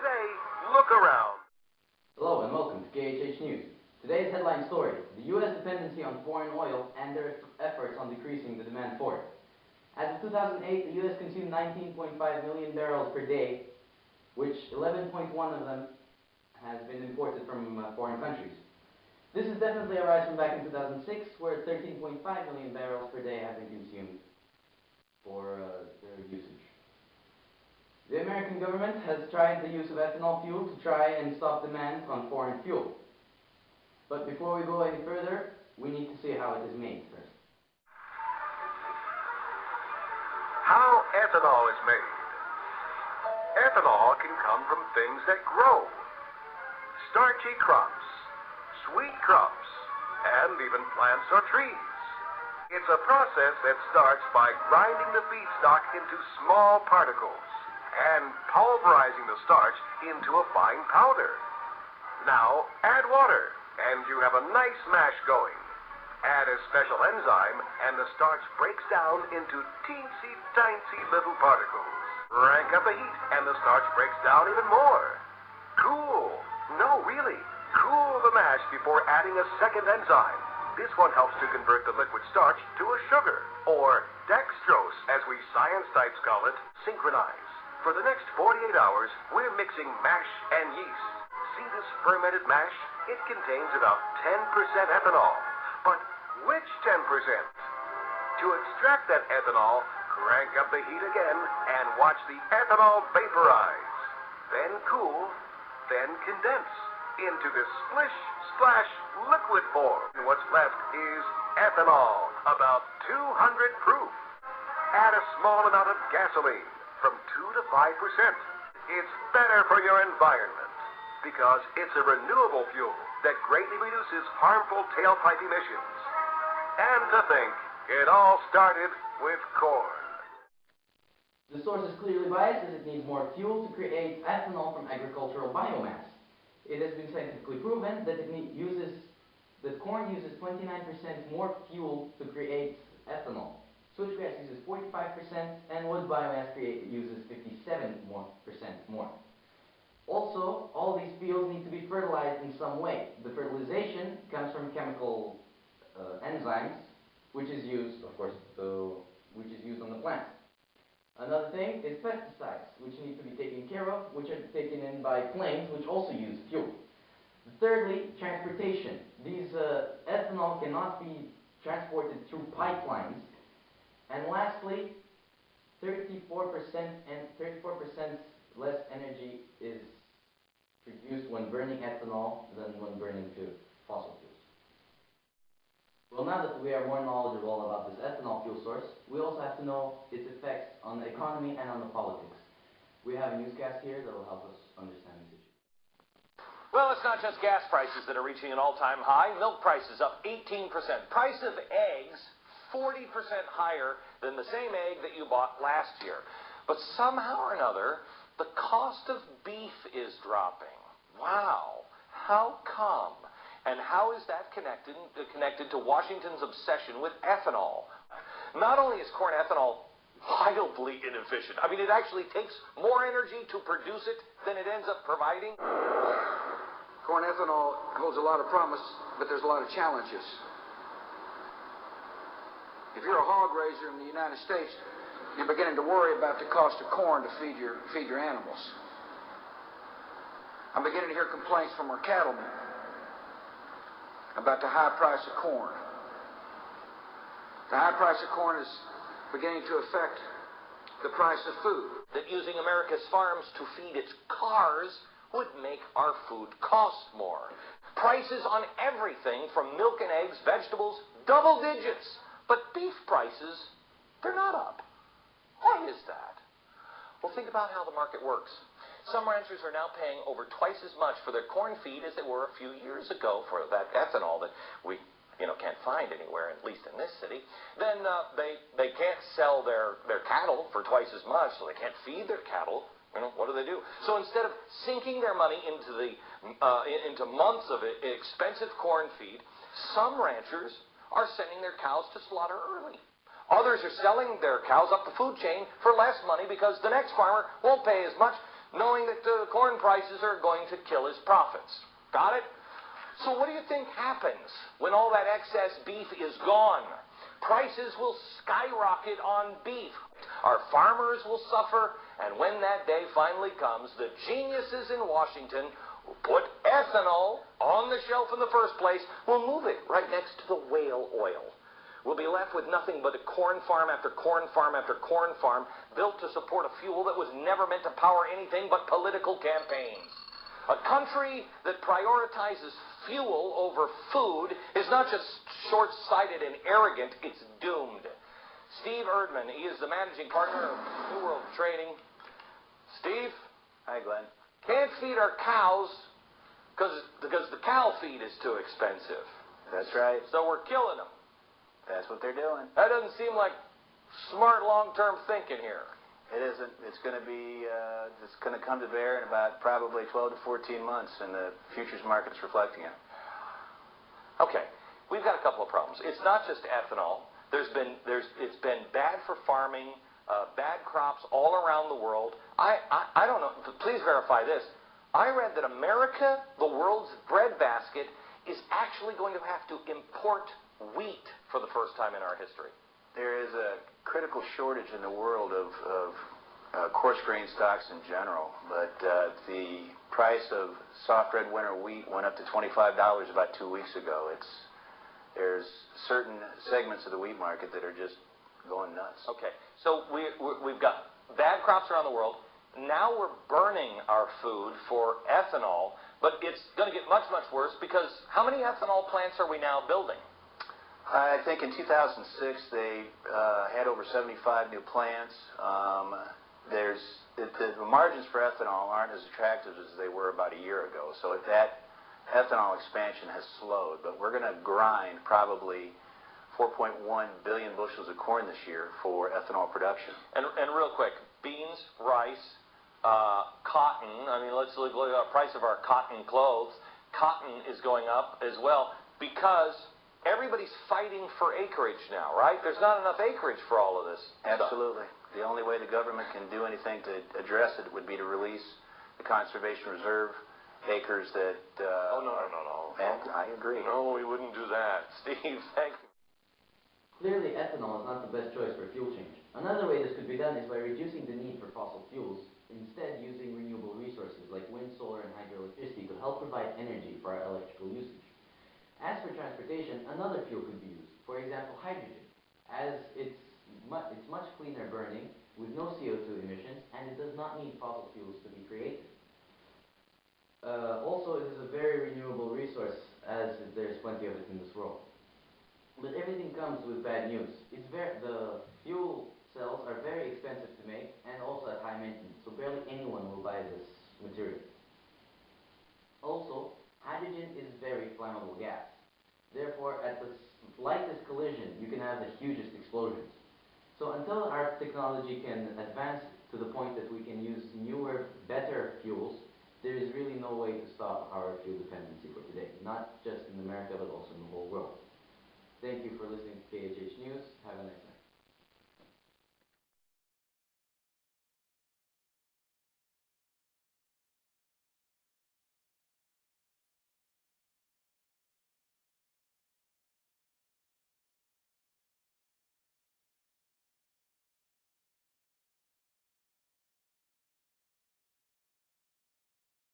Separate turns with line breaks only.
Today, look around.
Hello and welcome to KHH News. Today's headline story, the U.S. dependency on foreign oil and their efforts on decreasing the demand for it. As of 2008, the U.S. consumed 19.5 million barrels per day, which 11.1 of them has been imported from foreign countries. This is definitely a rise from back in 2006, where 13.5 million barrels per day have been consumed for their usage. The American government has tried the use of ethanol fuel to try and stop demand on foreign fuel. But before we go any further, we need to see how it is made first.
How ethanol is made. Ethanol can come from things that grow. Starchy crops, sweet crops, and even plants or trees. It's a process that starts by grinding the feedstock into small particles and pulverizing the starch into a fine powder. Now, add water, and you have a nice mash going. Add a special enzyme, and the starch breaks down into teensy-tiny little particles. Crank up the heat, and the starch breaks down even more. Cool. No, really. Cool the mash before adding a second enzyme. This one helps to convert the liquid starch to a sugar, or dextrose, as we science types call it, synchronize. For the next 48 hours, we're mixing mash and yeast. See this fermented mash? It contains about 10% ethanol. But which 10%? To extract that ethanol, crank up the heat again and watch the ethanol vaporize. Then cool, then condense into this splish-splash liquid form. And what's left is ethanol, about 200 proof. Add a small amount of gasoline, from 2 to 5%. It's better for your environment because it's a renewable fuel that greatly reduces harmful tailpipe emissions. And to think, it all started with corn.
The source is clearly biased as it needs more fuel to create ethanol from agricultural biomass. It has been scientifically proven that corn uses 29% more fuel to create ethanol. Switchgrass uses 45%, and wood biomass uses 57% more. Also, all these fields need to be fertilized in some way. The fertilization comes from chemical enzymes, which is used, of course, on the plant. Another thing is pesticides, which need to be taken care of, which are taken in by planes, which also use fuel. Thirdly, transportation. These ethanol cannot be transported through pipelines. And lastly, 34% less energy is produced when burning ethanol than when burning fossil fuels. Well, now that we are more knowledgeable about this ethanol fuel source, we also have to know its effects on the economy and on the politics. We have a newscast here that will help us understand this issue.
Well, it's not just gas prices that are reaching an all-time high. Milk prices up 18%. Price of eggs 40% higher than the same egg that you bought last year. But somehow or another, the cost of beef is dropping. Wow. How come? And how is that connected to Washington's obsession with ethanol? Not only is corn ethanol wildly inefficient, I mean, it actually takes more energy to produce it than it ends up providing.
Corn ethanol holds a lot of promise, but there's a lot of challenges. If you're a hog raiser in the United States, you're beginning to worry about the cost of corn to feed your animals. I'm beginning to hear complaints from our cattlemen about the high price of corn. The high price of corn is beginning to affect the price of food.
That using America's farms to feed its cars would make our food cost more. Prices on everything from milk and eggs, vegetables, double digits. But beef prices, they're not up. Why is that? Well, think about how the market works. Some ranchers are now paying over twice as much for their corn feed as they were a few years ago for that ethanol that we can't find anywhere, at least in this city. Then they can't sell their cattle for twice as much, so they can't feed their cattle. What do? So instead of sinking their money into months of expensive corn feed, some ranchers are sending their cows to slaughter early. Others are selling their cows up the food chain for less money because the next farmer won't pay as much knowing that the corn prices are going to kill his profits. Got it? So what do you think happens when all that excess beef is gone? Prices will skyrocket on beef. Our farmers will suffer, and when that day finally comes, the geniuses in Washington who put ethanol on the shelf in the first place will move it right next to the whale oil. We'll be left with nothing but a corn farm after corn farm after corn farm built to support a fuel that was never meant to power anything but political campaigns. A country that prioritizes fuel over food is not just short-sighted and arrogant, it's doomed. Steve Erdman, he is the managing partner of New World Trading. Steve?
Hi, Glenn.
Can't feed our cows because the cow feed is too expensive.
That's right.
So we're killing them.
That's what they're doing.
That doesn't seem like smart long-term thinking here.
It isn't. It's going to be, it's going to come to bear in about probably 12 to 14 months, and the futures market's reflecting it.
Okay, we've got a couple of problems. It's not just ethanol. It's been bad for farming, bad crops all around the world. I don't know. Please verify this. I read that America, the world's breadbasket, is actually going to have to import wheat for the first time in our history.
There is a critical shortage in the world of coarse grain stocks in general, but the price of soft red winter wheat went up to $25 about 2 weeks ago. There's certain segments of the wheat market that are just going nuts.
Okay, so we've got bad crops around the world. Now we're burning our food for ethanol, but it's going to get much, much worse because how many ethanol plants are we now building?
I think in 2006 they had over 75 new plants. The margins for ethanol aren't as attractive as they were about a year ago, so that ethanol expansion has slowed. But we're going to grind probably 4.1 billion bushels of corn this year for ethanol production.
And real quick, beans, rice, cotton. I mean, let's look at the price of our cotton clothes. Cotton is going up as well because everybody's fighting for acreage now, right? There's not enough acreage for all of this.
Absolutely. The only way the government can do anything to address it would be to release the conservation reserve acres that...
no.
And I agree.
No, we wouldn't do that. Steve, thank you.
Clearly, ethanol is not the best choice for fuel change. Another way this could be done is by reducing the need for fossil fuels, instead using renewable resources like wind, solar, and hydroelectricity to help provide energy for our electrical usage. As for transportation, another fuel could be used. For example, hydrogen, as it's much cleaner burning with no CO2 emissions, and it does not need fossil fuels to be created. Also, it is a very renewable resource, as there's plenty of it in this world. But everything comes with bad news. The fuel cells are very expensive to make and also at high maintenance, so barely anyone will buy this material. Also, hydrogen is very flammable gas. Therefore, at the slightest collision, you can have the hugest explosions. So until our technology can advance to the point that we can use newer, better fuels, there is really no way to stop our fuel dependency for today. Not just in America, but also in the whole world. Thank you for listening to KHH News. Have a nice night.